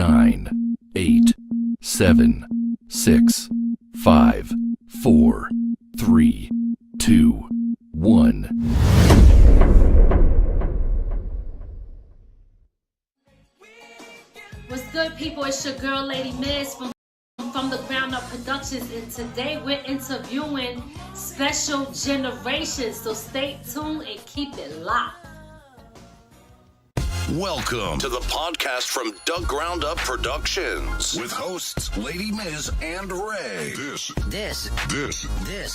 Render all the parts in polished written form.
9, 8, 7, 6, 5, 4, 3, 2, 1. What's good, people? It's your girl, Lady Miz from the Ground Up Productions, and today we're interviewing Special Generation. So stay tuned and keep it locked. Welcome to the podcast from Doug Ground Up Productions with hosts Lady Miz and Ray. This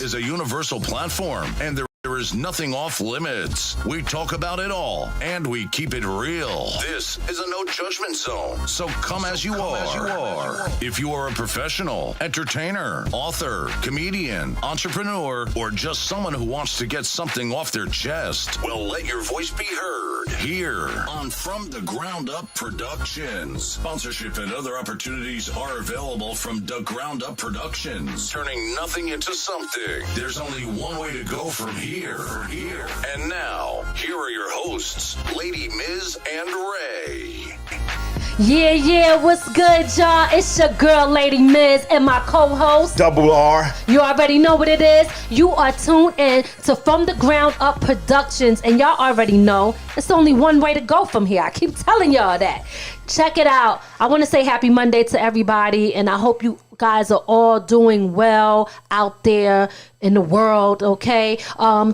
is a universal platform, and there is nothing off limits. We talk about it all, and we keep it real. This is a no judgment zone, so come as you are. If you are a professional, entertainer, author, comedian, entrepreneur, or just someone who wants to get something off their chest, well, let your voice be heard here on From the Ground Up Productions. Sponsorship and other opportunities are available from the Ground Up Productions. Turning nothing into something. There's only one way to go from here. And now, here are your hosts, Lady Miz and Ray. Yeah, what's good, y'all? It's your girl, Lady Miz, and my co-host, Double R. You already know what it is. You are tuned in to From the Ground Up Productions, and y'all already know it's only one way to go from here. I keep telling y'all that. Check it out. I want to say happy Monday to everybody, and I hope you guys are all doing well out there in the world, okay?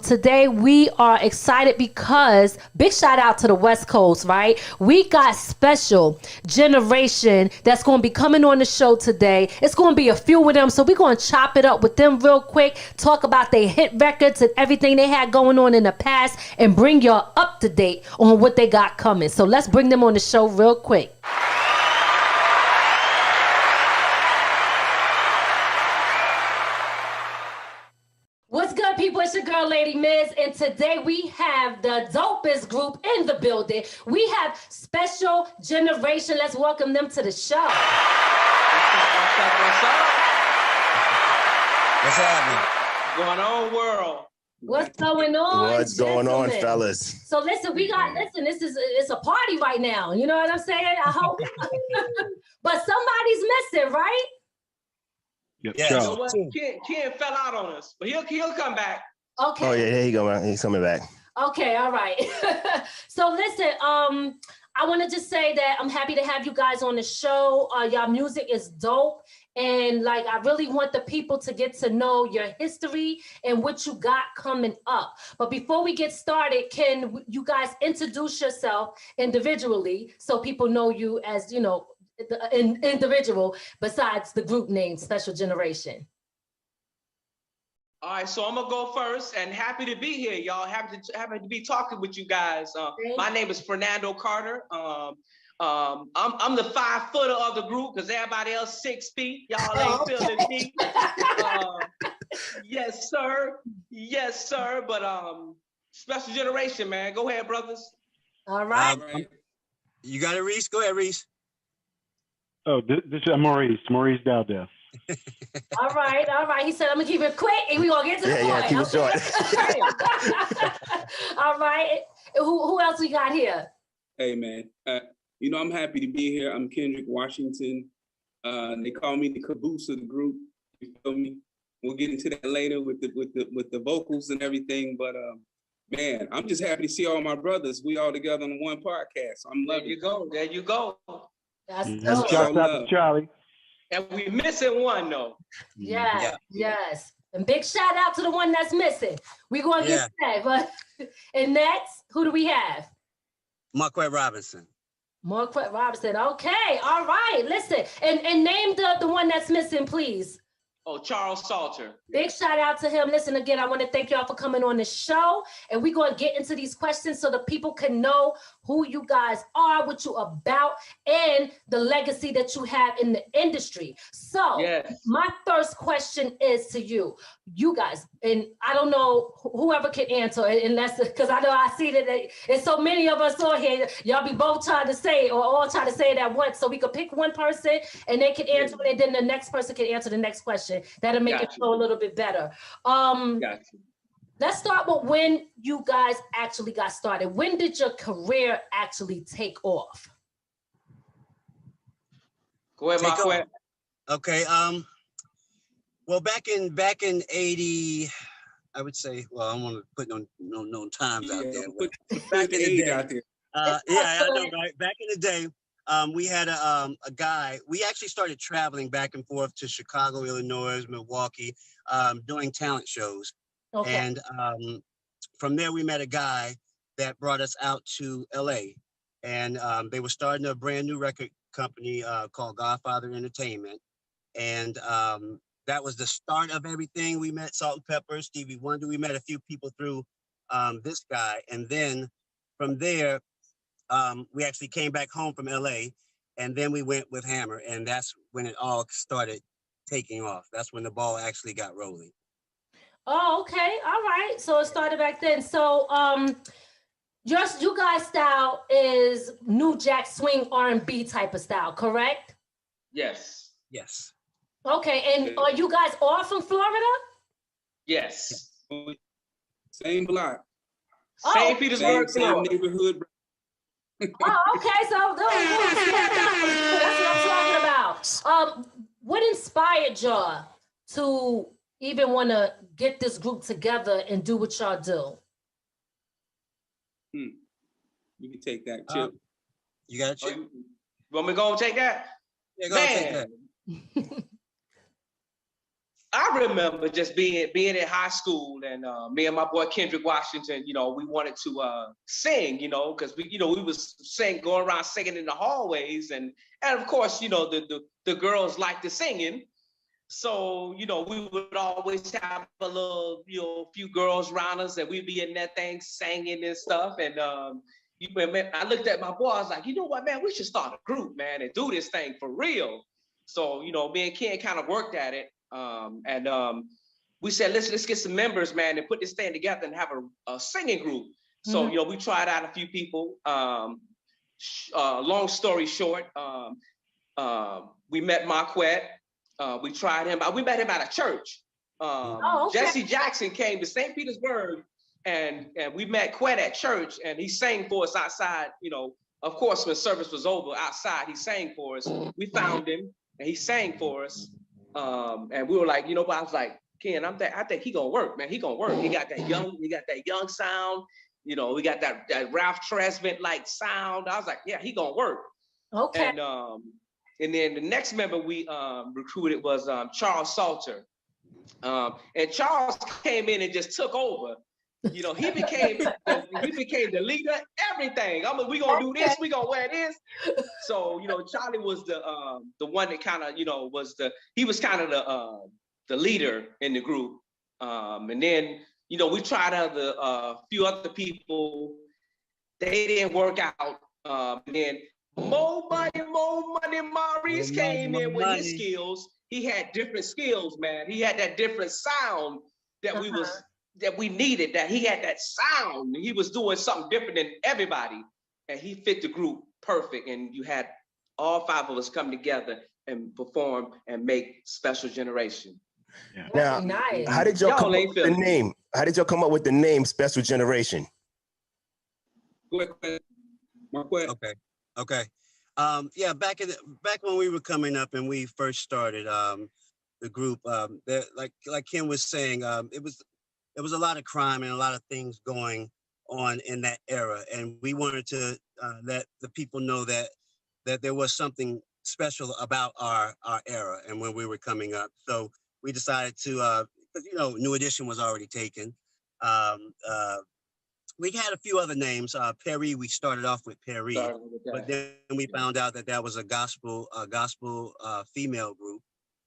Today we are excited because big shout out to the West Coast, right? We got Special Generation that's going to be coming on the show today. It's going to be a few of them, so we're going to chop it up with them real quick, talk about their hit records and everything they had going on in the past, and bring y'all up to date on what they got coming. So let's bring them on the show real quick. What's good, people? It's your girl, Lady Miz, and today we have the dopest group in the building. We have Special Generation. Let's welcome them to the show. What's happening? Going on, world? What's going on? What's going on, fellas? So listen, it's a party right now. You know what I'm saying? I hope. But somebody's missing, right? Yep. Yeah. You know what? Ken fell out on us, but he'll come back. Okay. Oh yeah, there you go, man. He's coming back. Okay, all right. So listen, I want to just say that I'm happy to have you guys on the show. Y'all music is dope. And like, I really want the people to get to know your history and what you got coming up. But before we get started, can you guys introduce yourself individually so people know you as, you know, an individual besides the group name Special Generation? All right, so I'm gonna go first, and happy to be here, y'all. Happy to be talking with you guys. My name is Fernando Carter. I'm the 5-footer of the group because everybody else 6 feet. Y'all ain't feeling me. Yes, sir. But Special Generation, man. Go ahead, brothers. All right. You got it, Reese? Go ahead, Reese. Oh, this is Maurice Dowdell. All right. He said, I'm gonna keep it quick and we're gonna get to the point. Yeah, keep it short. All right. Who else we got here? Hey, man. I'm happy to be here. I'm Kendrick Washington. They call me the caboose of the group. You feel me? We'll get into that later with the vocals and everything. But man, I'm just happy to see all my brothers. We all together on one podcast. I'm loving it. There you go. That's Shout out to Charlie. And we missing one though. Yes. And big shout out to the one that's missing. We're going to get to that. But and next, who do we have? Marquette Robinson. Marquette Robinson. Okay. All right. Listen. And name the one that's missing, please. Oh, Charles Salter. Big shout out to him. Listen, again, I want to thank y'all for coming on the show. And we're going to get into these questions so the people can know who you guys are, what you about, and the legacy that you have in the industry. So my first question is to you guys, and I don't know whoever can answer it, unless, because I know I see that there's so many of us on here, y'all be both trying to say it or all trying to say it at once. So we could pick one person and they can answer it, and then the next person can answer the next question. That'll make it flow a little bit better. Let's start with when you guys actually got started. When did your career actually take off? Go ahead, Take Marquette. Okay. Well, back in 80, I would say. Well, I don't want to put no times out there. Put Back the in the age day, out there. yeah, I know, right? Back in the day, we had a guy. We actually started traveling back and forth to Chicago, Illinois, Milwaukee, doing talent shows. Okay. And from there, we met a guy that brought us out to LA. And they were starting a brand new record company called Godfather Entertainment. And that was the start of everything. We met Salt and Pepper, Stevie Wonder. We met a few people through this guy. And then from there, we actually came back home from LA. And then we went with Hammer. And that's when it all started taking off. That's when the ball actually got rolling. Oh, okay. All right. So it started back then. So you guys' style is New Jack Swing R&B type of style, correct? Yes. Yes. Okay. And are you guys all from Florida? Yes. Same block. St. Petersburg, Same Florida. neighborhood. Oh, okay. So that's what I'm talking about. What inspired y'all to even want to get this group together and do what y'all do? You can take that, Chip. You got a chip? You want me to go and take that? Yeah, go ahead, take that. I remember just being in high school, and me and my boy Kendrick Washington, we wanted to sing, because we was going around singing in the hallways, and of course, the girls liked the singing. So, we would always have a little, few girls around us, and we'd be in that thing singing and stuff. And I looked at my boy, I was like, you know what, man, we should start a group, man, and do this thing for real. So, me and Ken kind of worked at it. And we said, let's get some members, man, and put this thing together and have a singing group. So, we tried out a few people. Long story short, we met Marquette. We tried him. We met him at a church. Okay. Jesse Jackson came to St. Petersburg, and we met Quet at church, and he sang for us outside. Of course, when service was over outside, he sang for us. We found him, and he sang for us. And we were like, but I was like, Ken, I think he gonna work, man. He gonna work. He got that young sound. We got that Ralph Tresvant like sound. I was like, yeah, he gonna work. Okay. And then the next member we recruited was Charles Salter. And Charles came in and just took over. He became the leader, everything. We gonna do this, we gonna wear this. So, Charlie was the one that kind of, he was kind of the leader in the group. And then, we tried a few other people. They didn't work out. And then More money, Maurice came in with his skills. He had different skills, man. He had that different sound that we needed, that he had that sound. He was doing something different than everybody. And he fit the group perfect. And you had all five of us come together and perform and make Special Generation. Yeah. Now, nice. How did y'all come up with the name? How did y'all come up with the name Special Generation? Okay. Yeah, back when we were coming up and we first started the group, like Kim was saying, it was a lot of crime and a lot of things going on in that era, and we wanted to let the people know that there was something special about our era and when we were coming up. So we decided to, because New Edition was already taken. We had a few other names. Perry, we started off with Perry, but then we found out that was a gospel female group.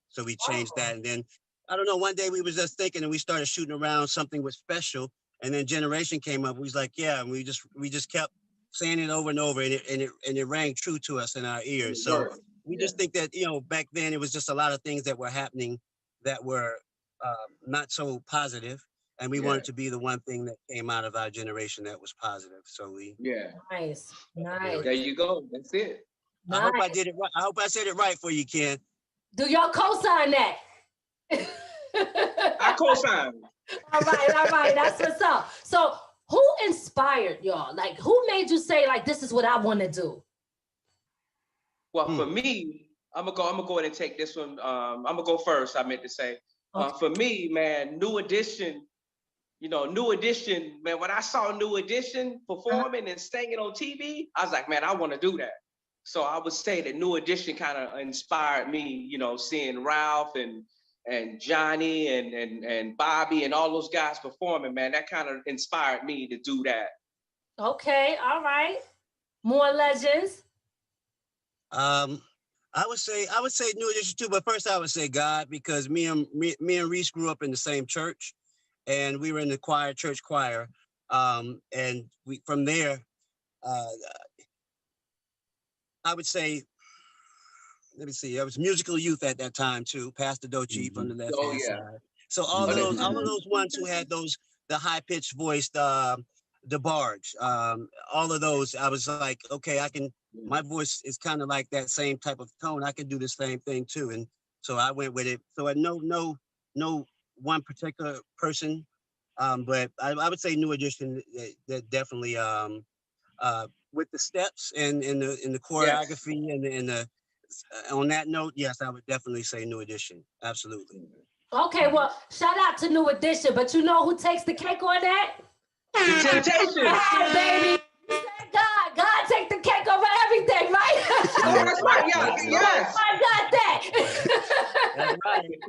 So we changed that. And then, I don't know, one day we was just thinking and we started shooting around something with Special. And then Generation came up. We was like, yeah, and we just kept saying it over and over, and it rang true to us in our ears. So we just think that, back then it was just a lot of things that were happening that were not so positive. And we wanted to be the one thing that came out of our generation that was positive. So we nice. There you go. That's it. Nice. I hope I did it right. I hope I said it right for you, Ken. Do y'all co-sign that? I co-sign. All right. That's what's up. So who inspired y'all? Like, who made you say, like, this is what I want to do? Well, for me, I'm gonna go ahead and take this one. I'm gonna go first. I meant to say, for me, man, New Edition. New Edition, man. When I saw New Edition performing and singing on TV, I was like, man, I want to do that. So I would say that New Edition kind of inspired me. Seeing Ralph and Johnny and Bobby and all those guys performing, man, that kind of inspired me to do that. Okay, all right. More legends. I would say New Edition too, but first I would say God, because me and Reese grew up in the same church, and we were in the church choir, and we from there, I would say, let me see, I was musical youth at that time too, Pastor Dochi from the left hand side. So all of those ones who had the high pitched voice, DeBarge, all of those, I was like, okay, my voice is kind of like that same type of tone. I can do the same thing too. And so I went with it. So I no one particular person, but I would say New Edition that definitely with the steps and in the choreography and the on that note, yes, I would definitely say New Edition. Absolutely. Okay, well, shout out to New Edition, but you know who takes the cake on that? The Temptations. Baby. You said God take the cake over everything, right? That's right. Yes. I got that.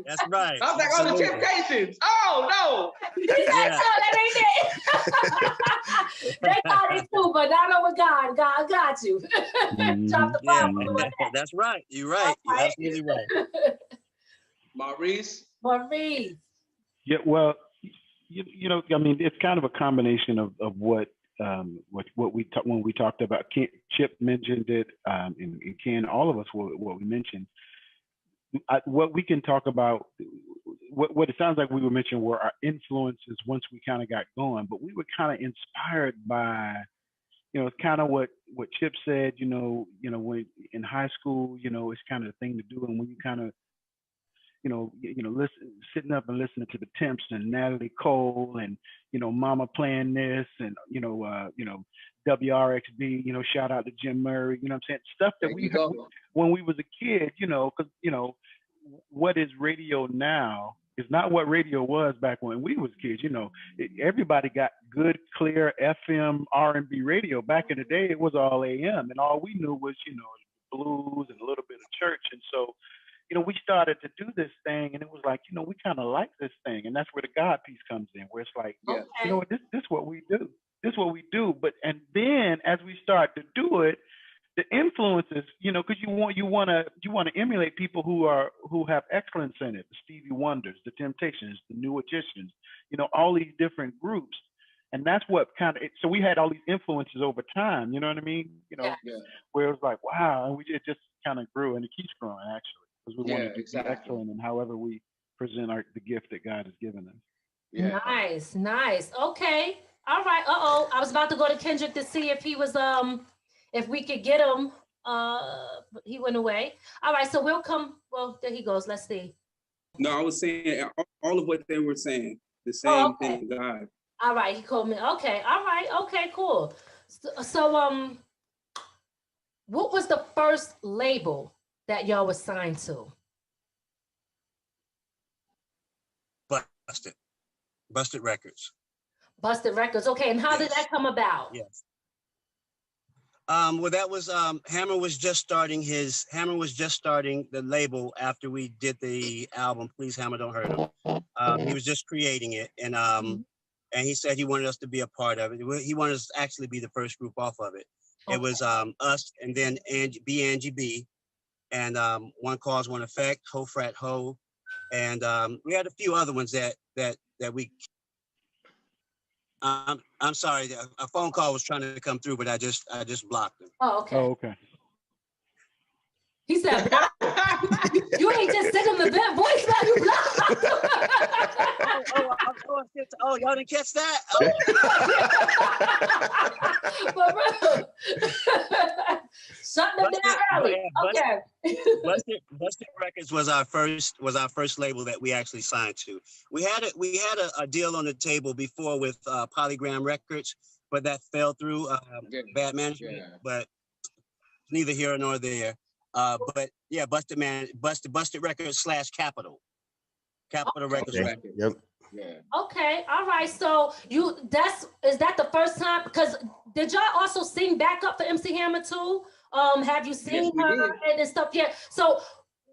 That's right. I was like, oh, the Temptations. Oh no. You said so, that ain't it. They got it too, but not over God. God got you. Drop the bomb. That's right. You're right. You're absolutely right. Maurice. Yeah, well, I mean, it's kind of a combination of what when we talked about. Chip mentioned it, and Ken, all of us, what we mentioned. What we can talk about, what it sounds like we were mentioning were our influences once we kind of got going, but we were kind of inspired by, it's kind of what Chip said, when in high school, it's kind of the thing to do, and when you kind of sitting up and listening to the Temps and Natalie Cole and, Mama playing this and, WRXB, shout out to Jim Murray, you know what I'm saying? Stuff that we heard when we was a kid, because, what is radio now is not what radio was back when we was kids. Everybody got good, clear FM R&B radio. Back in the day, it was all AM, and all we knew was, blues and a little bit of church. And so, we started to do this thing, and it was like, we kind of like this thing, and that's where the God piece comes in, where it's like, this is what we do. This is what we do. And then as we start to do it, the influences, because you want to emulate people who have excellence in it. The Stevie Wonders, the Temptations, the New Editions, all these different groups, and that's what kind of. So we had all these influences over time. You know what I mean? Where it was like, wow, and it just kind of grew, and it keeps growing actually. Because we want to be excellent in however we present the gift that God has given us. Yeah. Nice. Okay. All right. I was about to go to Kendrick to see if he was if we could get him. But he went away. All right. So we'll come. Well, there he goes. Let's see. No, I was saying all of what they were saying. The same thing. God. All right. He called me. Okay. All right. Okay. Cool. So what was the first label that y'all was signed to? Busted Records. Busted Records. Okay, and how did that come about? Yes. Well, that was Hammer was just starting the label after we did the album Please Hammer Don't Hurt Him. He was just creating it, and he said he wanted us to be a part of it. He wanted us to actually be the first group off of it. Okay. It was us, and then Angie B. And One Cause, One Effect, Ho Frat Ho, and we had a few other ones that we. I'm sorry, a phone call was trying to come through, but I just blocked him. Oh, okay. Oh, okay. He said, "You ain't just sent him the voicemail, you blocked." Oh, y'all didn't catch that? For real. Shut them down early. Okay. Busted Records was our first label that we actually signed to. We had a deal on the table before with Polygram Records, but that fell through bad management. But neither here nor there. But yeah, Busted Records / Capitol Records. Okay. Yep. Yeah. Okay, all right. So is that the first time? Because did y'all also sing backup for MC Hammer too? Have you seen her and stuff? Yeah. So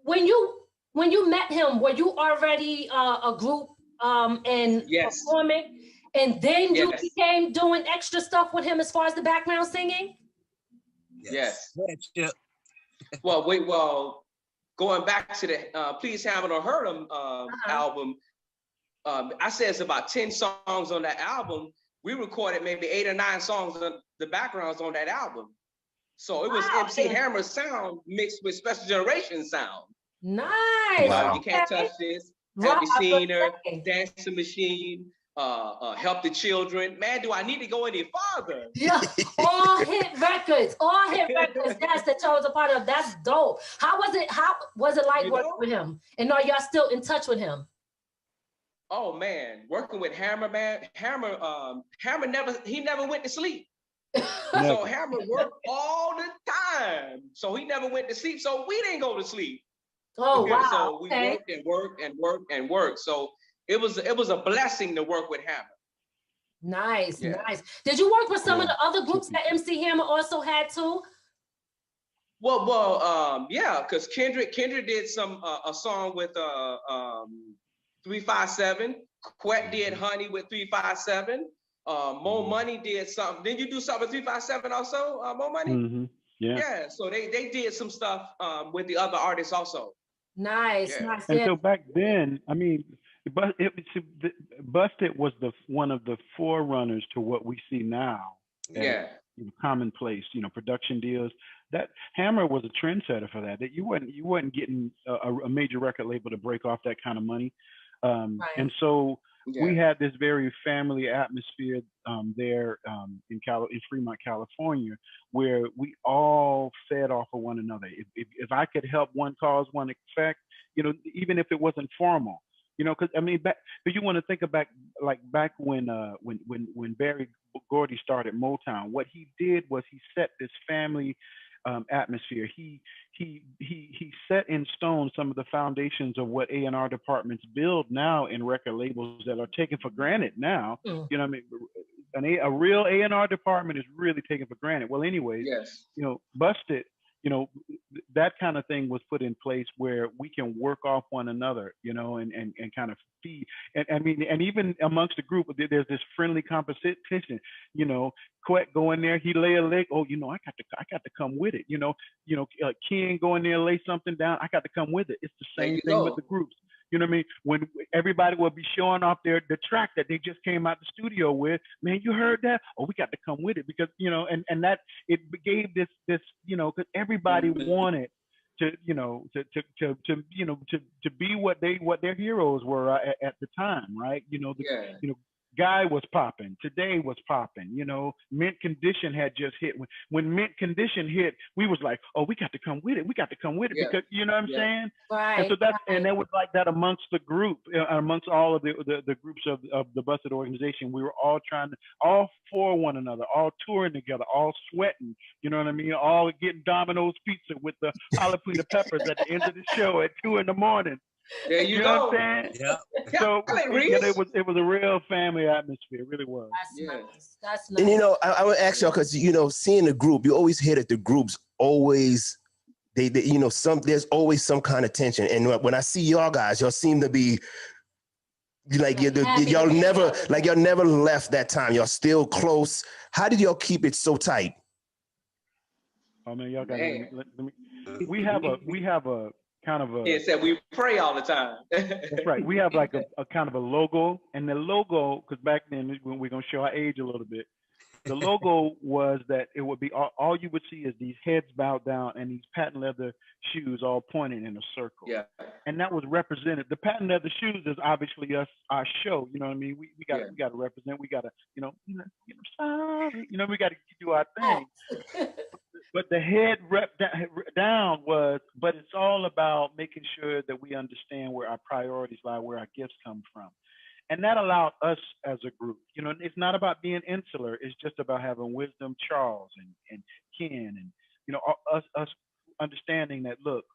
when you met him, were you already a group and performing, and then you became doing extra stuff with him as far as the background singing? Yes. Well, going back to the Please Haven't or Heard 'Em album. I said it's about 10 songs on that album. We recorded maybe 8 or 9 songs on the backgrounds on that album. So it was MC Hammer's sound mixed with Special Generation sound. Nice. Wow. You Can't Touch This, Have You Seen Her, Dancing Machine, Help the Children. Man, do I need to go any farther? Yeah, all hit records. Yes, that y'all was a part of. That's dope. How was it like working with him? And are y'all still in touch with him? Oh man, working with Hammer, man. Hammer never went to sleep. So Hammer worked all the time. So he never went to sleep. So we didn't go to sleep. Oh wow. So we worked and worked. So it was a blessing to work with Hammer. Nice. Did you work with some of the other groups that MC Hammer also had too? Well, yeah, because Kendrick did a song with 357. Quet did Honey with 357. Mo Money did something. Didn't you do something with 357 also, Mo Money? Mm-hmm. Yeah. So they did some stuff with the other artists also. Nice. And so back then, I mean, Busted was one of the forerunners to what we see now. Yeah. Commonplace, production deals. That Hammer was a trendsetter for that. That you weren't getting a major record label to break off that kind of money. And so we had this very family atmosphere there in Fremont, California, where we all fed off of one another. If I could help one cause, one effect, even if it wasn't formal, because I mean, but you want to think back when Berry Gordy started Motown, what he did was he set this family atmosphere. He set in stone some of the foundations of what A&R departments build now in record labels that are taken for granted now. You know what I mean? A real A&R department is really taken for granted. Well, anyways, Busted, that kind of thing was put in place where we can work off one another, and kind of feed. And I mean, and even amongst the group, there's this friendly competition. Quet go in there, he lay a lick. Oh, I got to come with it. Ken go in there, lay something down. I got to come with it. It's the same thing with the groups. You know what I mean? When everybody will be showing off the track that they just came out the studio with, man, you heard that? Oh, we got to come with it because, and that it gave this, because everybody wanted to be what their heroes were at the time, right? Guy was popping. Today was popping. Mint Condition had just hit. When Mint Condition hit, we was like, oh, we got to come with it. We got to come with it because you know what I'm saying. Right. And so and that was like that amongst the group, amongst all of the groups of the Busted organization. We were all all for one another, all touring together, all sweating. You know what I mean? All getting Domino's pizza with the jalapeno peppers at the end of the show at 2 a.m. There you know go. What I'm saying? Yeah. So it was a real family atmosphere. It really was. That's nice. And I would ask y'all because seeing the group, you always hear that the groups always there's always some kind of tension. And when I see y'all guys, y'all seem to be like y'all never left that time. Y'all still close. How did y'all keep it so tight? Oh man, y'all got we have a kind of a. It said we pray all the time. That's right. We have like a kind of a logo, and the logo, because back then we're gonna show our age a little bit. The logo was that it would be all you would see is these heads bowed down and these patent leather shoes all pointing in a circle. Yeah. And that was represented. The patent leather shoes is obviously our show. You know what I mean? We got to represent. We got to sorry. We got to do our thing. But the head down but it's all about making sure that we understand where our priorities lie, where our gifts come from. And that allowed us as a group, it's not about being insular. It's just about having wisdom, Charles and Ken and, us understanding that, look,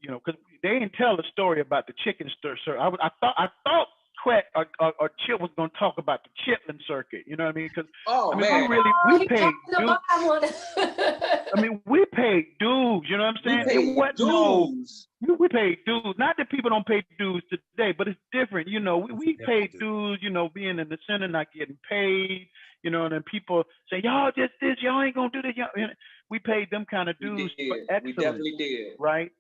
you know, because they didn't tell the story about the chicken stir. I thought Quet or Chip was going to talk about the chitlin circuit. You know what I mean? Because we paid dues. I mean, we paid dues. You know what I'm saying? We paid dues. Not that people don't pay dues today, but it's different. You know, we paid dues. You know, being in the center, not getting paid. You know, and then people say, y'all just this, y'all ain't gonna do this. We paid them kind of dues for excellence. We definitely did. Right?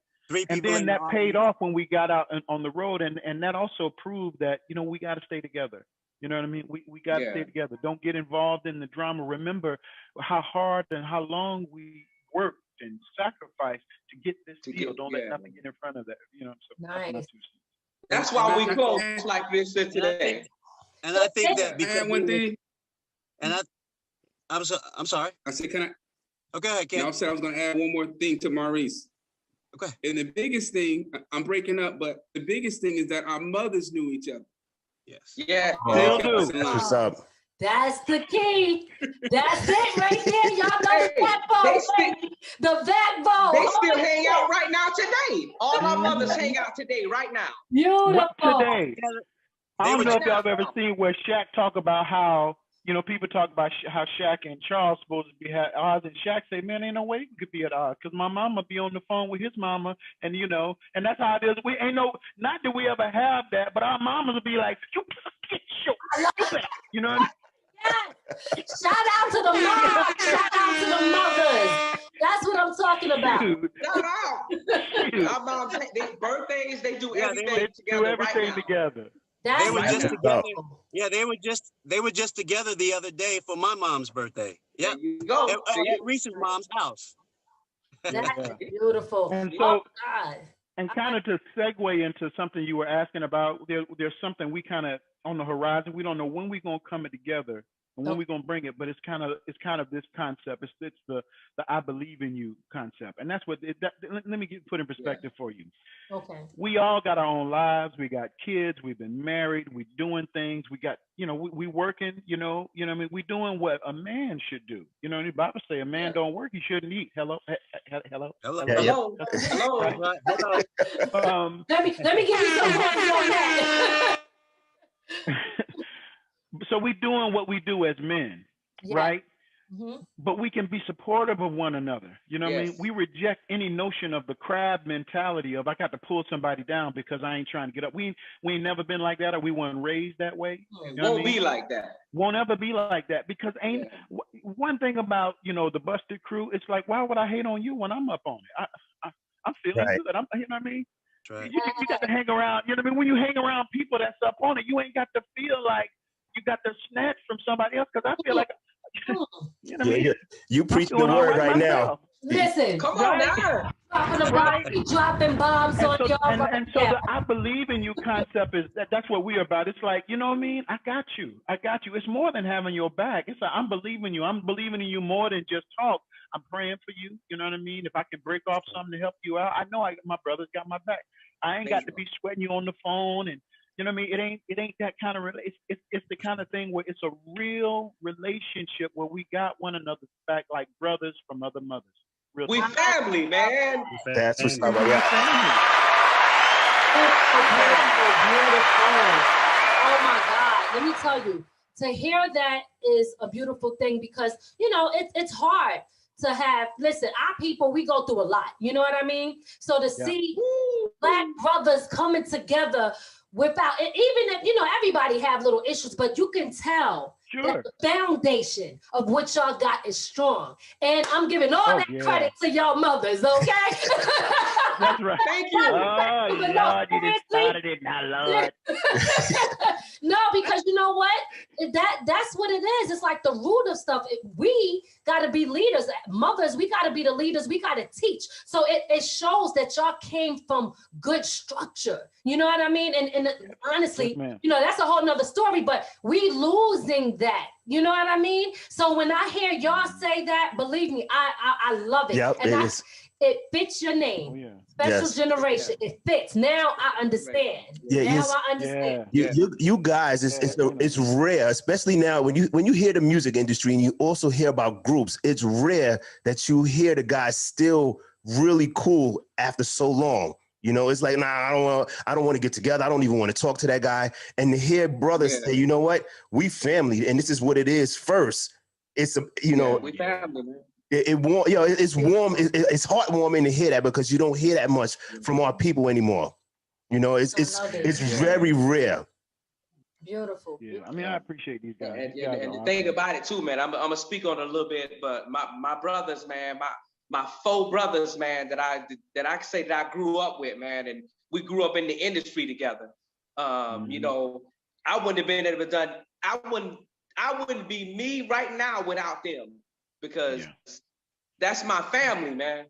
And then that paid off when we got out on the road, and that also proved that, you know, we got to stay together. You know what I mean? We got to stay together. Don't get involved in the drama. Remember how hard and how long we worked and sacrificed to get this deal. Don't let nothing get in front of that. You know. So nice. That's why we close like this today. And I think that because one thing. And I'm sorry. I said, can I? Okay, Ken. No, I said I was going to add one more thing to Maurice. Okay. And the biggest thing, I'm breaking up, but the biggest thing is that our mothers knew each other. Yes. Yeah. That's what's up. That's the key. That's it right there. Y'all know the backbone. The backbone. They still hang out right now today. All our mothers hang out today, right now. Beautiful. Today. I don't know if y'all have ever seen where Shaq talk about how, you know, people talk about how Shaq and Charles supposed to be at odds, and Shaq say, man, ain't no way we could be at odds, because my mama be on the phone with his mama, and you know, and that's how it is. We ain't no, not that we ever have that, but our mamas will be like, you know what I mean? Yes. Shout out to the moms. Shout out to the mothers. That's what I'm talking about. Shout out. Our moms, their birthdays, they do everything together. Do everything together. They were just together. Yeah, they were just together the other day for my mom's birthday. Yeah, go at Reese's mom's house. That's beautiful. And so, and kind of to segue into something you were asking about, there's something we kind of on the horizon. We don't know when we're gonna come together and when we're gonna bring it, but it's kind of this concept. It's the I believe in you concept, and that's what. Let me put in perspective for you. Okay. We all got our own lives. We got kids. We've been married. We're doing things. We got, you know, we working. You know what I mean. We doing what a man should do. You know, the Bible say a man don't work, he shouldn't eat. Hello. Hello. Let me give you some points on that. So we doing what we do as men, right? Mm-hmm. But we can be supportive of one another. You know what I mean? We reject any notion of the crab mentality of I got to pull somebody down because I ain't trying to get up. We ain't never been like that, or we weren't raised that way. You know won't be like that. Won't ever be like that, because one thing about, you know, the Busted Crew, it's like, why would I hate on you when I'm up on it? I'm feeling good. You know what I mean? Right. You got to hang around. You know what I mean? When you hang around people that's up on it, you ain't got to feel like you got to snatch from somebody else. Because I feel like, you know what I mean? You preach the word right now. Listen, come on now. Dropping bombs on y'all. And so the I believe in you concept is that's what we're about. It's like, you know what I mean? I got you. It's more than having your back. It's like, I'm believing you. I'm believing in you more than just talk. I'm praying for you. You know what I mean? If I can break off something to help you out, I know my brother's got my back. I ain't got to be sweating you on the phone, and you know what I mean? It ain't that kind of it's the kind of thing where it's a real relationship where we got one another's back like brothers from other mothers. We family, man. That's what's up. Yeah. Oh my God. Let me tell you, to hear that is a beautiful thing, because, you know, it's hard to have, listen, our people, we go through a lot. You know what I mean? So to see Black brothers coming together without, even if, you know, everybody have little issues, but you can tell that the foundation of what y'all got is strong. And I'm giving all that credit to y'all mothers, okay? That's right. Thank you. Oh, Lord, you just started it now, Lord. No, because you know what? That's what it is. It's like the root of stuff. We got to be leaders. Mothers, we got to be the leaders. We got to teach. So it shows that y'all came from good structure. You know what I mean? And honestly, you know, that's a whole nother story, but we losing that. You know what I mean? So when I hear y'all say that, believe me, I love it. Yep, and it fits your name. Special generation. It fits. Now I understand. I understand. You guys, it's rare, especially now when you hear the music industry and you also hear about groups. It's rare that you hear the guys still really cool after so long. You know, it's like, nah, I don't want to get together. I don't even want to talk to that guy. And to hear brothers say, you know what, we family, and this is what it is first. It's we family, man. It's warm. It's heartwarming to hear that, because you don't hear that much from our people anymore. You know, it's very rare. Beautiful. Yeah, I mean, I appreciate these guys. And the thing about it too, man, I'm gonna speak on it a little bit, but my brothers, man, my 4 brothers, man, that I say that I grew up with, man, and we grew up in the industry together. You know, I wouldn't have been able to done. I wouldn't be me right now without them, because that's my family, man.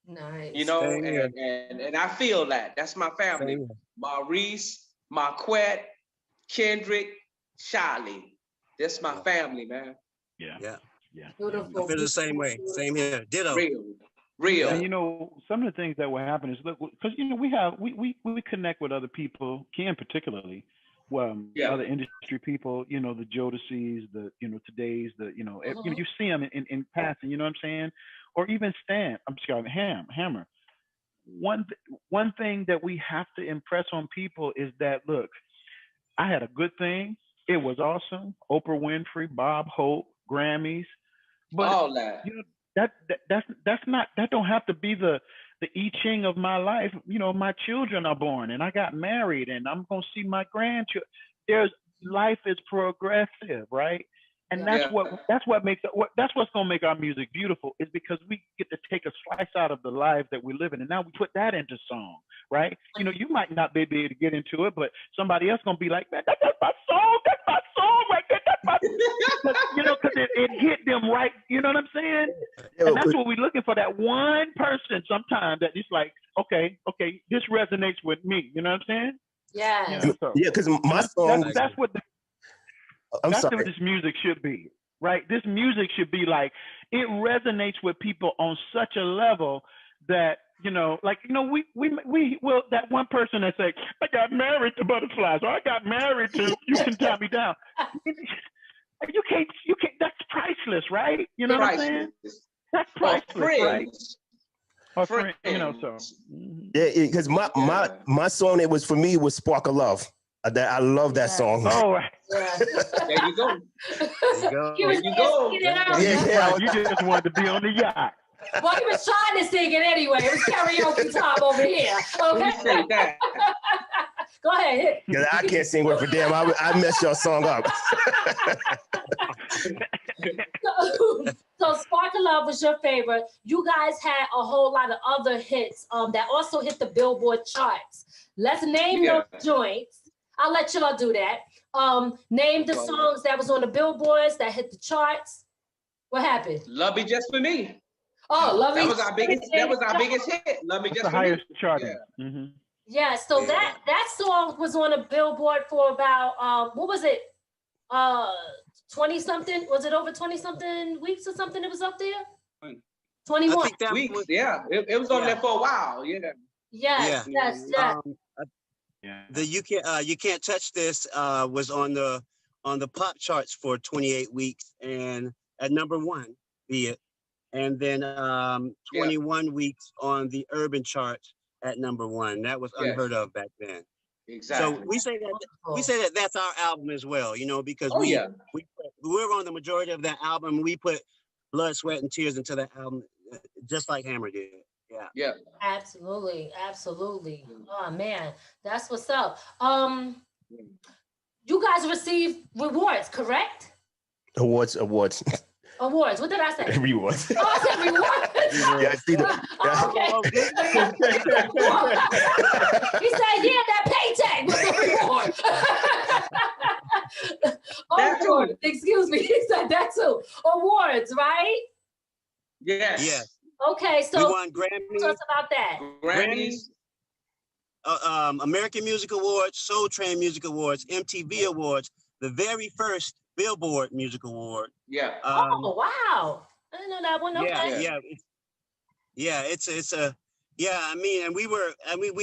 Nice. You know, and I feel that that's my family. Maurice, Marquette, Kendrick, Charlie. That's my family, man. Yeah. Beautiful. I feel the same way. Same here. Ditto. Real. And you know, some of the things that will happen is, look, because you know, we connect with other people, Ken particularly, other industry people, you know, the Jodeci's, the, you know, Today's, the, you know, you see them in passing, you know what I'm saying? Or even Hammer. One thing that we have to impress on people is that, look, I had a good thing. It was awesome. Oprah Winfrey, Bob Hope, Grammys, but all that. You know, that's not, that don't have to be the I Ching of my life. You know, my children are born, and I got married, and I'm gonna see my grandchildren. Life is progressive, right? And that's what's gonna make our music beautiful, is because we get to take a slice out of the lives that we live in, and now we put that into song, right? You know, you might not be able to get into it, but somebody else gonna be like, man, that's my song right there. That's my, you know, because it hit them right. You know what I'm saying? And that's what we're looking for. That one person sometimes that is like, okay, this resonates with me. You know what I'm saying? Yeah. Yeah, because my song. That's what this music should be, right? This music should be like, it resonates with people on such a level that, you know, like, you know, we that one person that say, I got married to butterflies, or I got married to You Can Tie Me Down. You can't, that's priceless, right? You know what I'm saying? That's priceless, right? Or friend, you know, so. Yeah, because my song, it was, for me, was Spark of Love. I love that song. Oh, right. Yeah. There you go. Yeah. You just wanted to be on the yacht. Well, he was trying to sing it anyway. It was karaoke time over here. Okay. Go ahead. Because I can't sing worth a damn. I messed your song up. So Spark of Love was your favorite. You guys had a whole lot of other hits that also hit the Billboard charts. Let's name those joints. I'll let y'all do that. Name the songs that was on the billboards that hit the charts. What happened? Love Me Just For Me. Oh, Love Me. That was our biggest hit. Love Me Just For Me. The highest charting. Yeah. Mm-hmm. Yeah, so that song was on a billboard for about what was it? 20 something? Was it over 20 something weeks or something? It was up there? 21 weeks. It was on there for a while. Yes. The You Can't Touch This was on the pop charts for 28 weeks and at #1, be it. And then 21 weeks on the urban charts at #1. That was unheard of back then. Exactly. So we say that that's our album as well, you know, because we're on the majority of that album. We put blood, sweat, and tears into that album, just like Hammer did. Yeah. Absolutely. Oh man, that's what's up. You guys receive rewards, correct? Awards. What did I say? Rewards. Oh, I said rewards. Yeah, I see that. He said, yeah, that paycheck was a reward. Awards. Excuse me. He said that too. Awards, right? Yes. Okay, so we won Grammys. Tell us about that. Grammys, American Music Awards, Soul Train Music Awards, MTV Awards, the very first Billboard Music Award. Yeah. Oh wow! I didn't know that one. Okay. We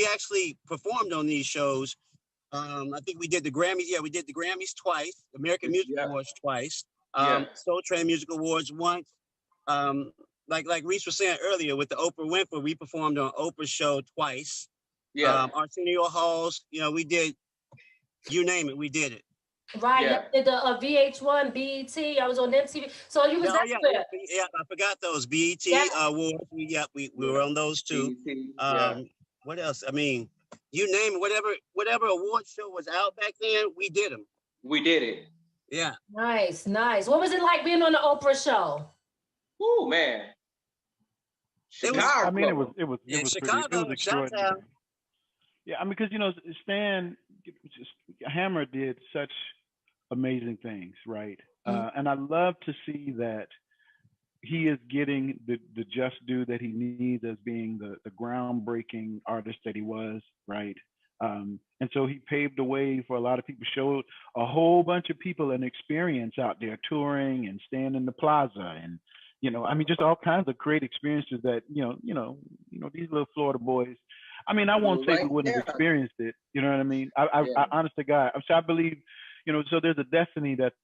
actually performed on these shows. I think we did the Grammys. Yeah, we did the Grammys twice, American Music Awards twice, Soul Train Music Awards once. like Reese was saying earlier with the Oprah Winfrey, we performed on Oprah's show twice. Yeah. Arsenio Halls, you know, we did, you name it, we did it. Right, Yeah. did the VH1, BET. I was on MTV, so you was everywhere. Yeah, I forgot those BET awards. We were on those too. BET, what else? I mean, you name it, whatever award show was out back then, we did them. We did it. Yeah. Nice. What was it like being on the Oprah show? Oh man. Chicago. I mean, it was Chicago, extraordinary. Yeah, I mean, because, you know, Stan Hammer did such amazing things, right? And I love to see that he is getting the just due that he needs as being the groundbreaking artist that he was, right? And so he paved the way for a lot of people, showed a whole bunch of people an experience out there touring and staying in the plaza, and, you know, I mean, just all kinds of great experiences that, you know, these little Florida boys, I mean, I won't say we wouldn't have experienced it. You know what I mean? I honest to God, I believe, you know, so there's a destiny that's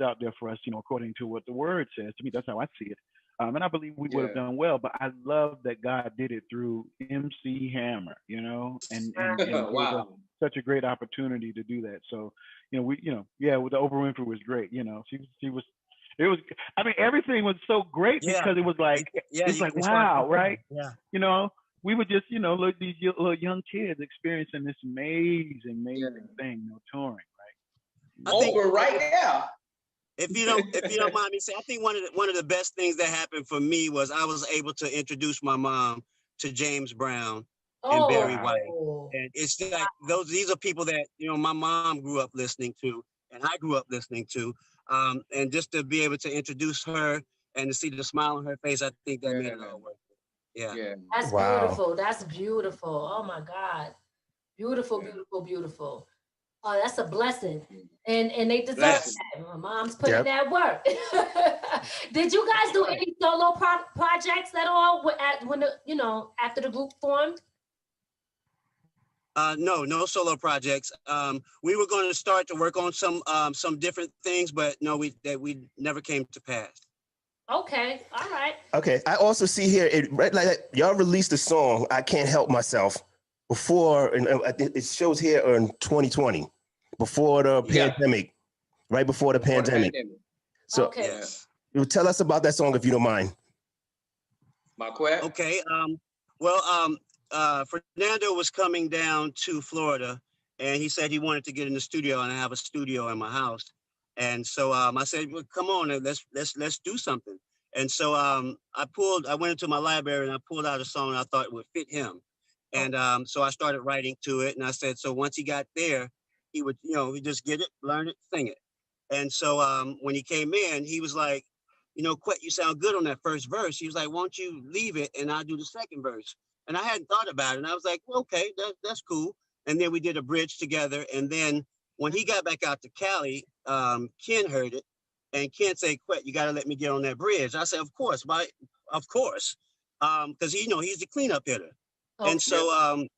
out there for us, you know, according to what the word says. To me, that's how I see it. And I believe we would have done well, but I love that God did it through MC Hammer, you know, and wow, such a great opportunity to do that. So, you know, with the Oprah Winfrey was great. You know, she was. It was. I mean, everything was so great because it was like, it's like, wow, right? Yeah. You know, we would just, you know, look these little young kids experiencing this amazing thing, you know, touring, right? Oprah right now. If you don't mind me saying, I think one of the best things that happened for me was I was able to introduce my mom to James Brown and Barry White, and it's like these are people that, you know, my mom grew up listening to, and I grew up listening to, and just to be able to introduce her and to see the smile on her face, I think that made it all worth it. Yeah. That's beautiful. That's beautiful. Oh my God, beautiful. Oh, that's a blessing, and they deserve that. My mom's putting that work. Did you guys do any solo projects at all after the group formed? No solo projects. We were going to start to work on some different things, but no, we never came to pass. Okay, all right. Okay, I also see here y'all released a song, "I Can't Help Myself," before, and I think it shows here in 2020, before the pandemic, right before the pandemic. So, tell us about that song if you don't mind. Okay. Fernando was coming down to Florida, and he said he wanted to get in the studio, and I have a studio in my house. And so I said, well, come on, let's do something. And so I went into my library and I pulled out a song I thought would fit him. And so I started writing to it. And I said, so once he got there, he would, you know, he'd just get it, learn it, sing it. And so when he came in, he was like, you know, Quet, you sound good on that first verse. He was like, won't you leave it and I'll do the second verse? And I hadn't thought about it. And I was like, well, okay, that's cool. And then we did a bridge together. And then when he got back out to Cali, Ken heard it, and Ken said, Quet, you got to let me get on that bridge. I said, of course, because he's the cleanup hitter. Oh, and so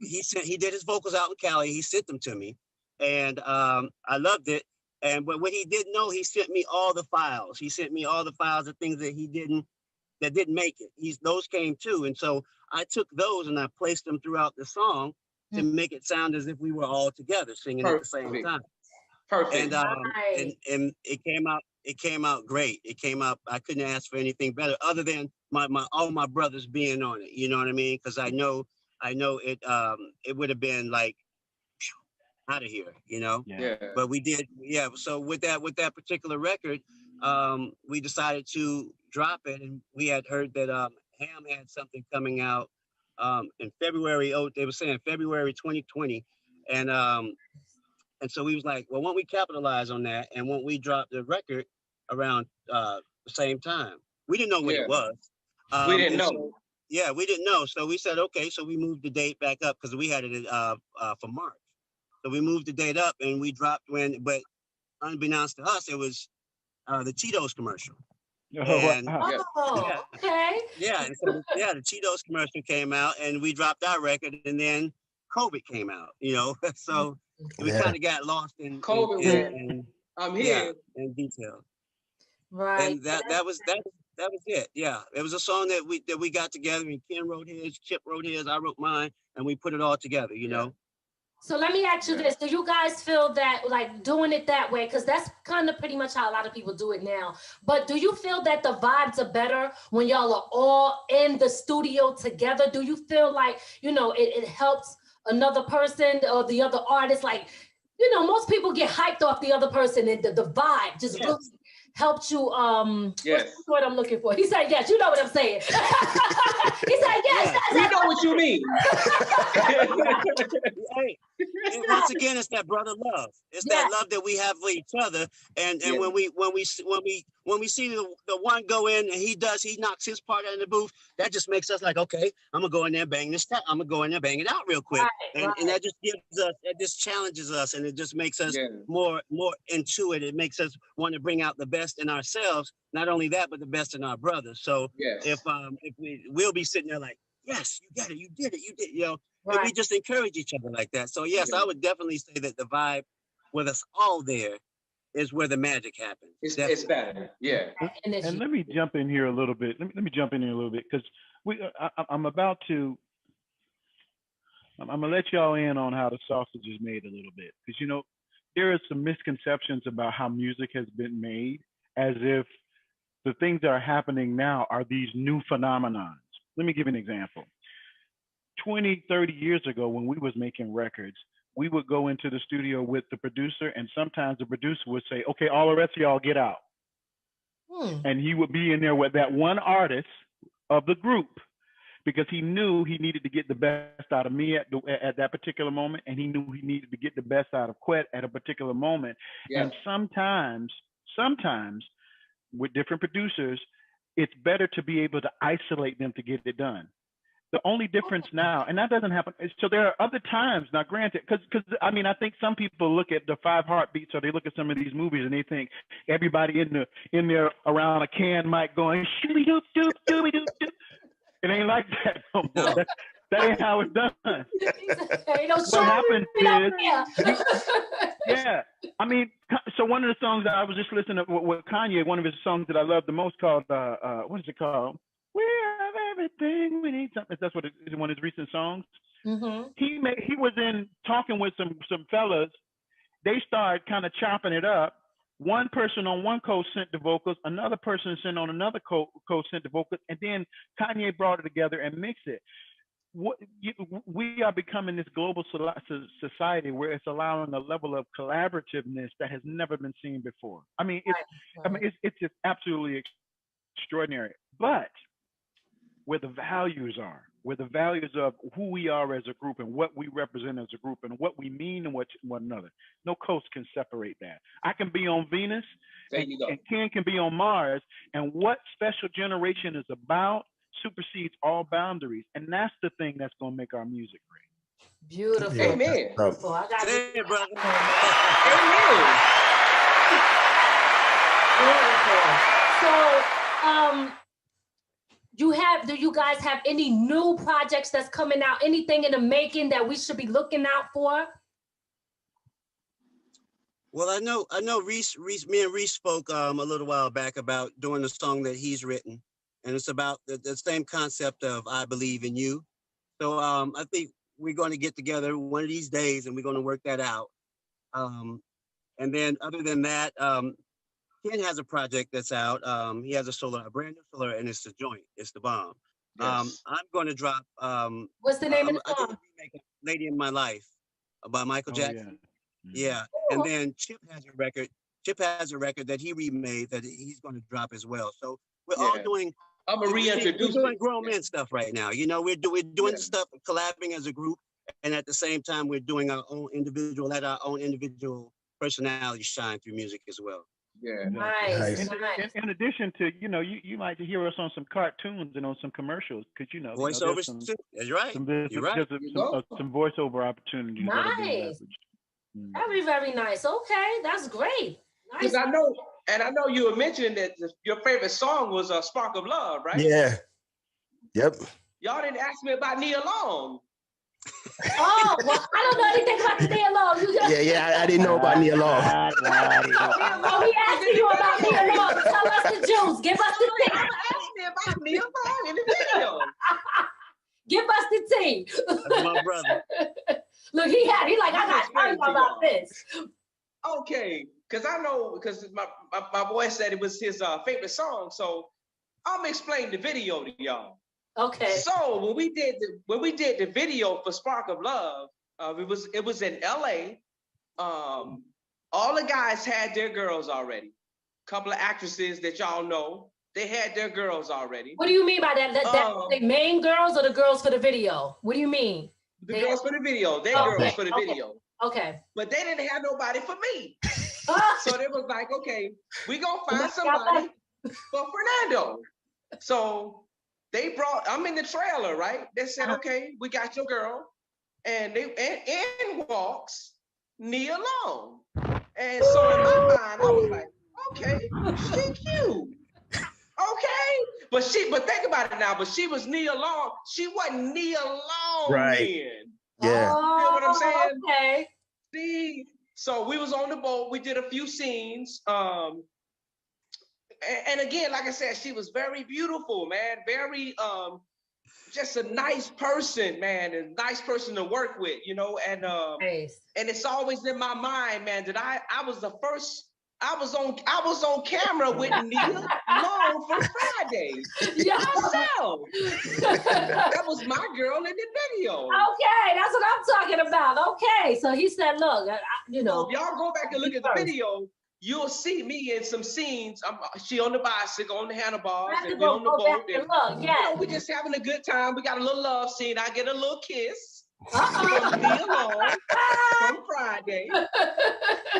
he did his vocals out in Cali. He sent them to me, and I loved it. But what he didn't know, he sent me all the files. He sent me all the files of things that didn't make it. Those came too, and so I took those and I placed them throughout the song to make it sound as if we were all together singing at the same time. Perfect. And it came out great. It came out, I couldn't ask for anything better other than all my brothers being on it. You know what I mean? Because I know it would have been like out of here, you know? Yeah. But we did, so with that particular record, we decided to drop it, and we had heard that Ham had something coming out in February. They were saying February 2020, and so we was like, well, why don't we capitalize on that, and why don't we drop the record around the same time? We didn't know when it was. We didn't know. So, we didn't know. So we said, okay, so we moved the date back up because we had it for March. So we moved the date up and we dropped but unbeknownst to us, it was the Cheetos commercial. Okay. Yeah, and so, the Cheetos commercial came out and we dropped our record, and then COVID came out, you know, so we kind of got lost in COVID. I'm here in detail. Right. And that That was it. Yeah, it was a song that we got together. And Ken wrote his, Chip wrote his, I wrote mine, and we put it all together. You know. So let me ask you this: do you guys feel that like doing it that way? Because that's kind of pretty much how a lot of people do it now. But do you feel that the vibes are better when y'all are all in the studio together? Do you feel like it helps another person or the other artist? Like, most people get hyped off the other person, and the vibe just really helped you. Yes. What's the word I'm looking for? He said yes. You know what I'm saying. He said yes. We know what you mean. Hey, and once again, it's that brother love. It's that love that we have for each other. And when we see the one go in and he knocks his part out in the booth, that just makes us like, okay, I'm gonna go in there and bang this. I'm gonna go in there and bang it out real quick. And that just gives us, it just challenges us, and it just makes us more into it. It makes us want to bring out the best in ourselves. Not only that, but the best in our brothers. So if we'll be sitting there like, yes, you got it, you did it, and we just encourage each other like that. So yes, I would definitely say that the vibe with us all there is where the magic happens. It's better, yeah. And let me jump in here a little bit. Let me jump in here a little bit because I'm gonna let y'all in on how the sausage is made a little bit, because there are some misconceptions about how music has been made, as if the things that are happening now are these new phenomenons. Let me give you an example. 20, 30 years ago, when we was making records, we would go into the studio with the producer, and sometimes the producer would say, okay, all the rest of y'all get out. And he would be in there with that one artist of the group, because he knew he needed to get the best out of me at that particular moment, and he knew he needed to get the best out of Quet at a particular moment. And sometimes with different producers, it's better to be able to isolate them to get it done. The only difference now, and that doesn't happen, so there are other times, now granted, because I think some people look at the 5 Heartbeats, or they look at some of these movies and they think everybody in there around a can mic going, shooby doop doop dooby doop doop. It ain't like that no more. That ain't how it's done. What happens is, so one of the songs that I was just listening to with Kanye, one of his songs that I love the most called, what is it called? We have everything we need. That's what it is, one of his recent songs. He was in talking with some fellas. They started kind of chopping it up. One person on one coast sent the vocals, another person sent on another coast sent the vocals, and then Kanye brought it together and mixed it. We are becoming this global society where it's allowing a level of collaborativeness that has never been seen before. It's just absolutely extraordinary. But where the values are, where the values of who we are as a group and what we represent as a group and what we mean to one another, no coast can separate that. I can be on Venus and Ken can be on Mars, and what Special Generation is about supersedes all boundaries, and that's the thing that's going to make our music great. Beautiful. Amen. Beautiful. I got Hey, brother. Amen. So, do you guys have any new projects that's coming out? Anything in the making that we should be looking out for? Well, I know Reese, me and Reese spoke a little while back about doing a song that he's written. And it's about the same concept of I Believe in You. So I think we're going to get together one of these days and we're going to work that out. And then other than that, Ken has a project that's out. He has a brand new solo, and it's The Joint. It's the bomb. Yes. I'm going to drop. What's the name of the song? Lady in My Life by Michael Jackson. Yeah. And then Chip has a record. Chip has a record that he remade that he's going to drop as well. So we're all doing. I'm gonna reintroduce. We're doing grown men stuff right now. We're doing stuff, collabing as a group, and at the same time, we're doing our own individual, let our own individual personality shine through music as well. Yeah. Nice. In addition to, you might hear us on some cartoons and on some commercials, because voiceovers too. That's right. You're right. Some voiceover opportunities. Nice. Very, very nice. Okay, that's great. Nice. I know you were mentioning that your favorite song was "Spark of Love," right? Yeah. Yep. Y'all didn't ask me about Nia Long. Oh, well, I don't know anything about the Nia Long. Yeah, I didn't know about Nia Long. Well, we asking you about Nia Long. Tell us the juice. Give us the tea. Ask me about Nia Long in the video. Give us the tea. That's my brother. Look, he like, I got to tell you about this. Okay, because I know, because my boy said it was his favorite song, so I'm gonna explain the video to y'all. Okay. So when we did the video for Spark of Love, it was in LA. All the guys had their girls already. Couple of actresses that y'all know, they had their girls already. What do you mean by that? The main girls or the girls for the video? What do you mean? The girls for the video. They girls for the video. Okay. But they didn't have nobody for me. So they was like, okay, we gonna find somebody for Fernando. So I'm in the trailer, right? They said, okay, we got your girl. And in walks Nia Long. And so in my mind, I was like, okay, she cute. Okay. But think about it now, but she was Nia Long. She wasn't Nia Long Right. then. Yeah. You know what I'm saying? Okay. See, so we was on the boat. We did a few scenes. And again, like I said, she was very beautiful, man. Very, just a nice person, man. A nice person to work with, you know. And and it's always in my mind, man, that I was the first. I was on camera with Nia Long for Friday. Yourself. That was my girl in the video. Okay, that's what I'm talking about. Okay, so he said, look, you know. So if y'all go back and look at the video, you'll see me in some scenes. She on the bicycle, on the handlebars, and we on the boat. And, look, yeah. You know, we just having a good time. We got a little love scene. I get a little kiss. From Nia Long from Friday.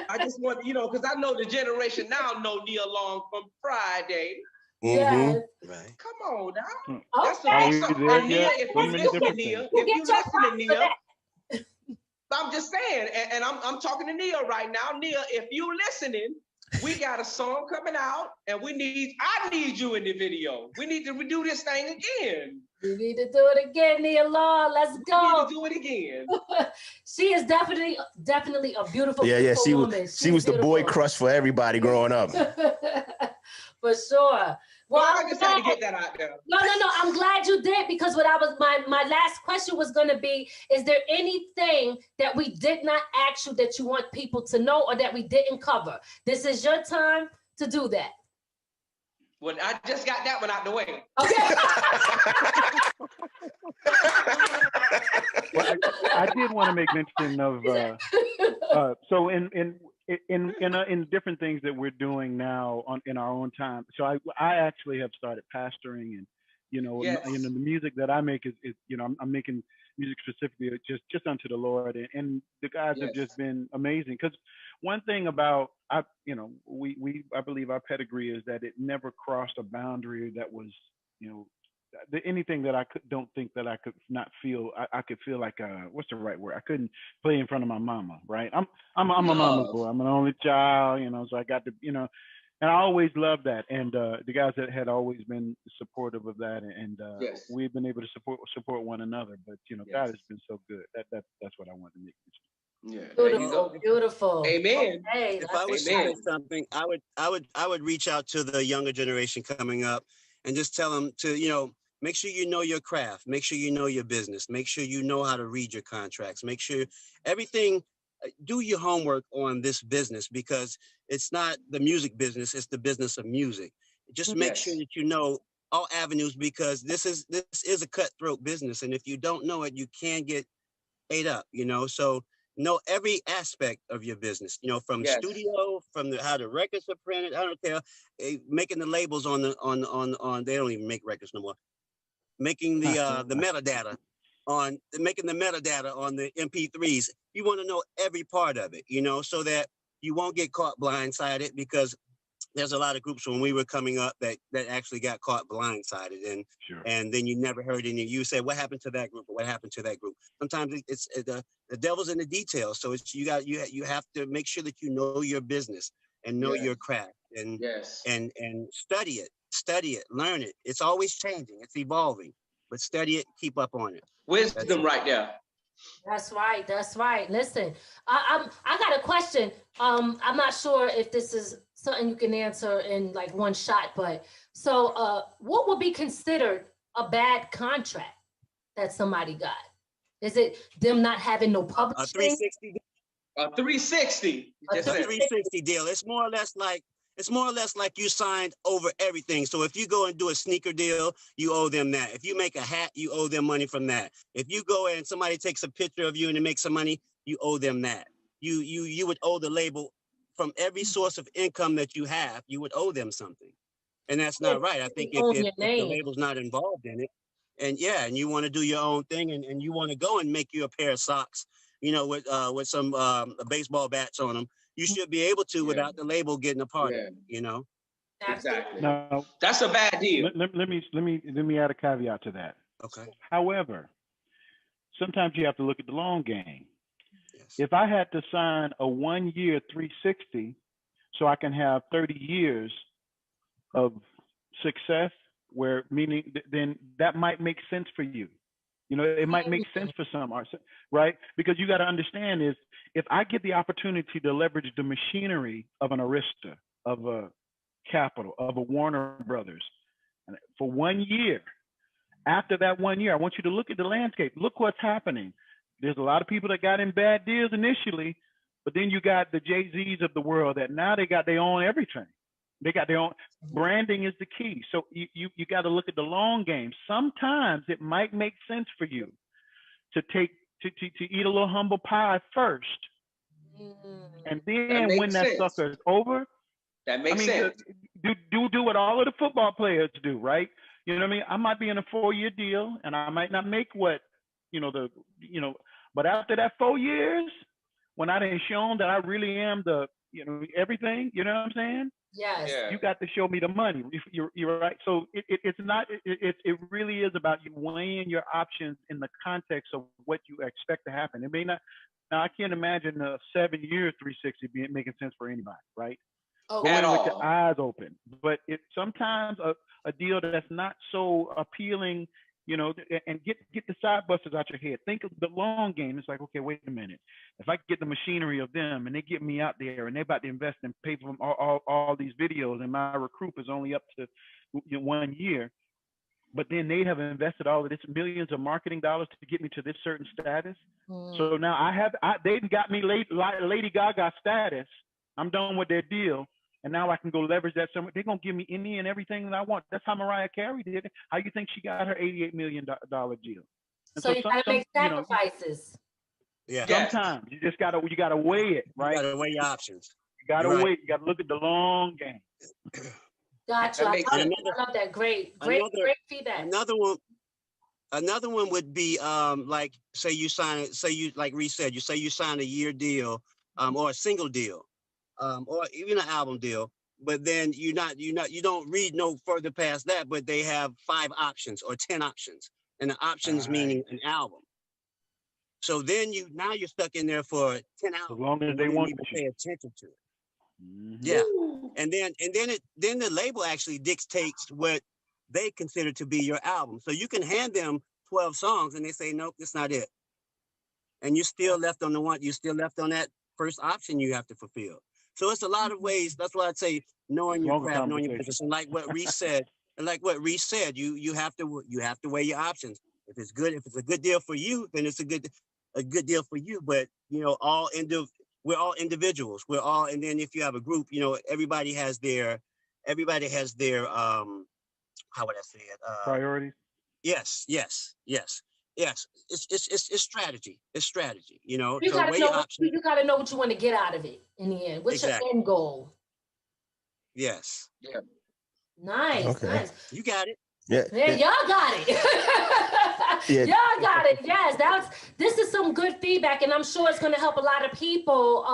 I just want, you know, because I know the generation now know Nia Long from Friday. Yeah. Right. Come on now. Okay. That's and Nia, if you listen to Nia, I'm just saying, and I'm talking to Nia right now. Nia, if you listening, we got a song coming out, and I need you in the video. We need to redo this thing again. We need to do it again, Nia Long. Let's go. We need to do it again. She is definitely a beautiful, She woman. She was the boy crush for everybody growing up. For sure. Well, I just had to get that out there. No. I'm glad you did, because my last question was going to be, is there anything that we did not ask you that you want people to know or that we didn't cover? This is your time to do that. Well, I just got that one out the way. Okay. Well, I did want to make mention of so in different things that we're doing now in our own time. So I actually have started pastoring, and Yes. the music that I make is I'm making music specifically just unto the Lord, and the guys have just been amazing. Because one thing about I believe our pedigree is that it never crossed a boundary that was anything that I don't think that I could not feel. I could feel like what's the right word? I couldn't play in front of my mama, right? I'm a mama's boy. I'm an only child, so I got to and I always loved that. And the guys that had always been supportive of that, and we've been able to support one another. But God has been so good. That's what I wanted to make. Yeah, beautiful. Amen. Okay, if I was saying something, I would reach out to the younger generation coming up and just tell them to make sure you know your craft, make sure you know your business, make sure you know how to read your contracts, make sure everything. Do your homework on this business, because it's not the music business, it's the business of music. Just make sure that you know all avenues, because this is a cutthroat business, and if you don't know it, you can get ate up. So know every aspect of your business. From studio, from how the records are printed. I don't care. Making the labels on they don't even make records no more. Making the metadata. Making the metadata on the MP3s. You want to know every part of it, so that you won't get caught blindsided, because there's a lot of groups when we were coming up that actually got caught blindsided, and then you never heard any. You say, what happened to that group? Or what happened to that group? Sometimes it's the devil's in the details. So it's you have to make sure that you know your business and know your craft, and study it, learn it. It's always changing. It's evolving. But study it, keep up on it. Wisdom right there. That's right. That's right. Listen, I got a question. I'm not sure if this is something you can answer in like one shot, but so what would be considered a bad contract that somebody got? Is it them not having no publishing? A 360. A 360. It's a 360 deal. It's more or less like you signed over everything. So if you go and do a sneaker deal, you owe them that. If you make a hat, you owe them money from that. If you go and somebody takes a picture of you and it makes some money, you owe them that. You would owe the label from every source of income that you have. You would owe them something, and that's not right. I think if the label's not involved in it, and you want to do your own thing, and you want to go and make you a pair of socks, with some baseball bats on them, you should be able to without the label getting a part of it, Exactly. No, that's a bad deal. Let me add a caveat to that. Okay. However, sometimes you have to look at the long game. Yes. If I had to sign a 1 year 360 so I can have 30 years of success, then that might make sense for you. It might make sense for some artists, right? Because you got to understand is if I get the opportunity to leverage the machinery of an Arista, of a Capitol, of a Warner Brothers for 1 year, after that 1 year, I want you to look at the landscape. Look what's happening. There's a lot of people that got in bad deals initially, but then you got the Jay-Z's of the world that now they own everything. They got their own branding is the key. So you got to look at the long game. Sometimes it might make sense for you to eat a little humble pie first, and then when that sucker is over, that makes sense. Do what all of the football players do, right? You know what I mean? I might be in a 4-year deal, and I might not make what but after that 4 years, when I done shown that I really am the everything, you know what I'm saying? Yes. Yeah. You got to show me the money. You're right. So it's not. It really is about you weighing your options in the context of what you expect to happen. It may not. Now I can't imagine a 7-year 360 making sense for anybody, right? Okay. Going with your eyes open. But it's sometimes a deal that's not so appealing. And get the side busters out your head. Think of the long game. It's like, okay, wait a minute. If I get the machinery of them and they get me out there and they're about to invest and pay for all these videos and my recruit is only up to 1 year, but then they have invested all of this millions of marketing dollars to get me to this certain status. So now they've got me Lady Gaga status. I'm done with their deal. And now I can go leverage that somewhere. They're going to give me any and everything that I want. That's how Mariah Carey did it. How you think she got her $88 million deal? And so you got to make sacrifices. Sometimes you just got to weigh it, right? You got to weigh your options. You got to weigh. You got to look at the long game. Gotcha. I love that. Great feedback. Another one would be like say you sign it. Say you like Reese said. You sign a year deal or a single deal. Or even an album deal, but then you don't read no further past that, but they have 5 options or 10 options, and the options meaning an album. So then you're stuck in there for 10 hours. As long as they want to pay attention to it. Mm-hmm. Yeah, and then the label actually dictates what they consider to be your album. So you can hand them 12 songs, and they say nope, that's not it, and you're still left on that first option you have to fulfill. So it's a lot of ways. That's why I'd say knowing your craft, knowing your business, and like what Reese said, you have to weigh your options. If it's a good deal for you, then it's a good deal for you. But we're all individuals. And then if you have a group, everybody has their how would I say it? Priorities. Yes. It's strategy. It's strategy. You gotta know what you want to get out of it in the end. What's your end goal? Yes. Yeah. Nice. Okay. Nice. You got it. Yeah, y'all got it. Y'all got it. Yes, this is some good feedback, and I'm sure it's going to help a lot of people.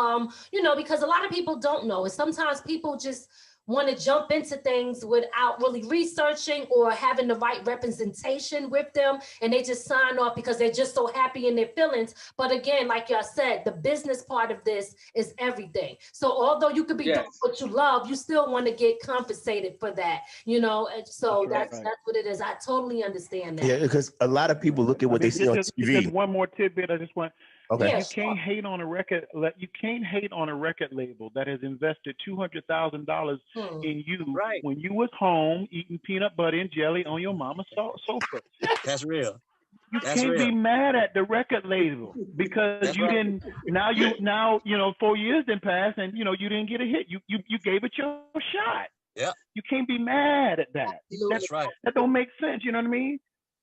Because a lot of people don't know, and sometimes people just want to jump into things without really researching or having the right representation with them, and they just sign off because they're just so happy in their feelings. But again, like y'all said, the business part of this is everything. So although you could be doing what you love, you still want to get compensated for that, you know. And so that's what it is. I totally understand that. Yeah, because a lot of people look at what they see on TV. Just one more tidbit. I just want. Okay. Yeah, You can't hate on a record. You can't hate on a record label that has invested $200,000 in you when you was home eating peanut butter and jelly on your mama's sofa. That's real. You can't be mad at the record label because you didn't. Now you know 4 years didn't pass and you know you didn't get a hit. You gave it your shot. Yeah. You can't be mad at that. That's right. That don't make sense. You know what I mean?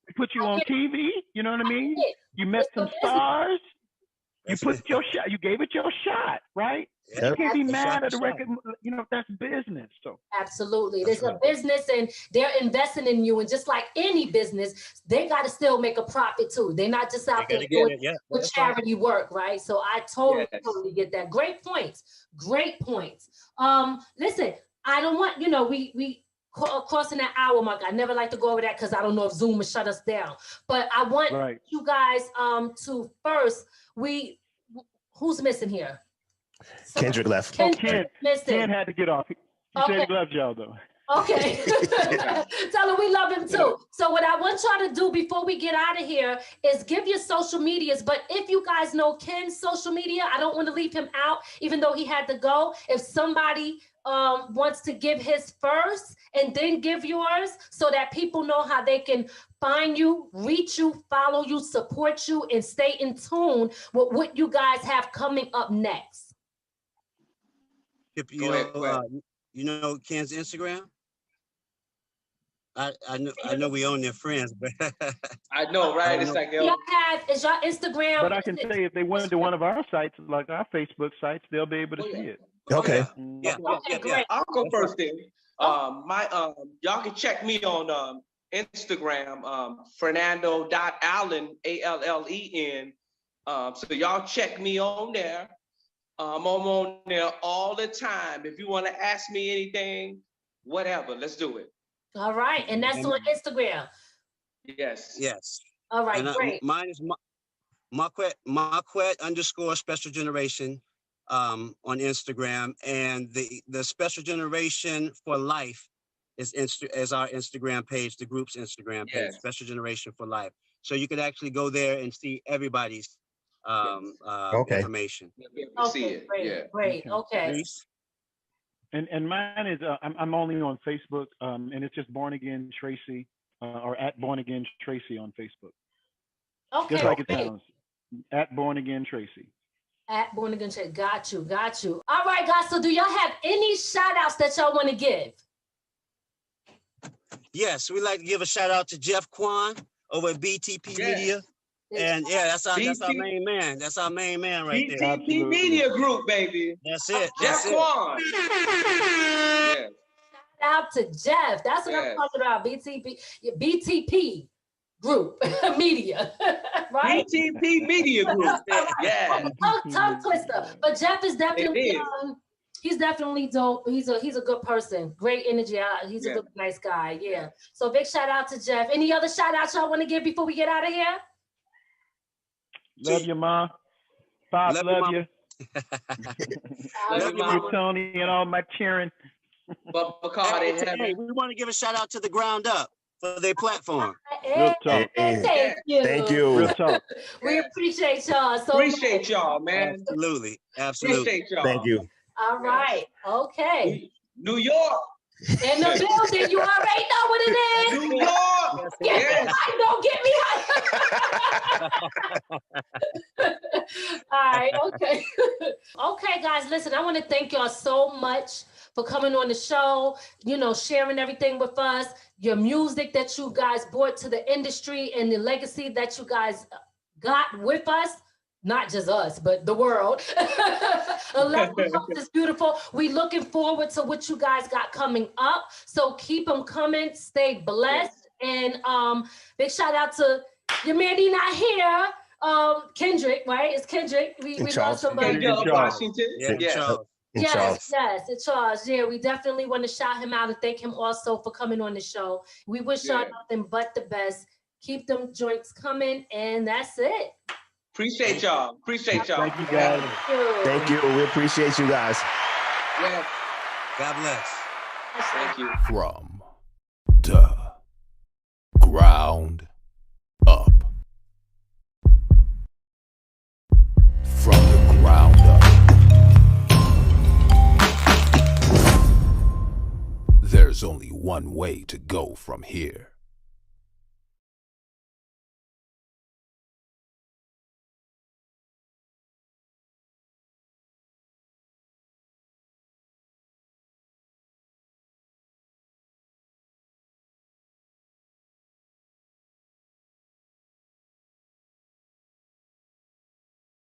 They put you on TV. You know what I mean? You met some stars. You put your shot. You gave it your shot, right? Yeah. You can't be mad at the record. You know that's business. So absolutely, there's a business, and they're investing in you. And just like any business, they got to still make a profit too. They're not just out there doing with charity work, right? So I totally get that. Great points. Great points. Listen, I don't want we crossing that hour mark. I never like to go over that because I don't know if Zoom will shut us down. But I want you guys to first. Who's missing here? Kendrick left. Ken had to get off. He said he loved y'all though. Okay. Tell him we love him too. So what I want y'all to do before we get out of here is give your social medias. But if you guys know Ken's social media, I don't want to leave him out, even though he had to go. If somebody wants to give his first and then give yours so that people know how they can find you, reach you, follow you, support you, and stay in tune with what you guys have coming up next. You know Ken's Instagram? I know we own their friends, but I know, right? It's like is your Instagram. But I can say if they went to one of our sites, like our Facebook sites, they'll be able to see it. Okay. Yeah. I'll go first then. Y'all can check me on Instagram, Fernando.Allen, ALLEN. So y'all check me on there. I'm on there all the time. If you want to ask me anything, whatever, let's do it. All right, and that's on Instagram. Yes. All right, great. Mine is Marquette _ Special Generation on Instagram, and the Special Generation for Life is our Instagram page, the group's Instagram page, Special Generation for Life. So you could actually go there and see everybody's information. See it. Great. Okay. And mine is I'm only on Facebook, and it's just Born Again Tracy, or at Born Again Tracy on Facebook. Okay. Just like it sounds, at Born Again Tracy. At Born Again Tracy. Got you. All right, guys. So do y'all have any shout outs that y'all want to give? Yes, we'd like to give a shout out to Jeff Kwan over at BTP Media. And that's our main man. That's our main man right there. BTP Media Group, baby. That's it. Jeff Kwan. Shout out to Jeff. That's what I'm talking about. BTP Group Media, right? BTP Media Group. Yeah. Tongue twister. But Jeff is definitely he's definitely dope. He's a good person. Great energy. He's a good, nice guy. Yeah. So big shout out to Jeff. Any other shout outs y'all want to give before we get out of here? Love you, Ma. Pop, love you. Love you, Tony, and all my cheering. Hey, we want to give a shout out to the Ground Up for their platform. Real talk. Thank you. Real talk. We appreciate y'all. Appreciate y'all, man. Absolutely. Appreciate y'all. Thank you. All right. Okay. New York. In the building, you already know what it is. New York. Yes. Don't get me high. All right, okay. Okay, guys, listen, I want to thank y'all so much for coming on the show, sharing everything with us, your music that you guys brought to the industry and the legacy that you guys got with us. Not just us, but the world. 11 months is beautiful. We looking forward to what you guys got coming up. So keep them coming. Stay blessed. And big shout out to your man. He not here. Kendrick, right? It's Kendrick. We love somebody. Kendrick Washington. Yeah. Yes, it's Charles. Yeah, we definitely want to shout him out and thank him also for coming on the show. We wish y'all nothing but the best. Keep them joints coming, and that's it. Appreciate y'all. Thank you, guys. Thank you. We appreciate you guys. Yeah. God bless. Thank you. From the ground up. From the ground up. There's only one way to go from here.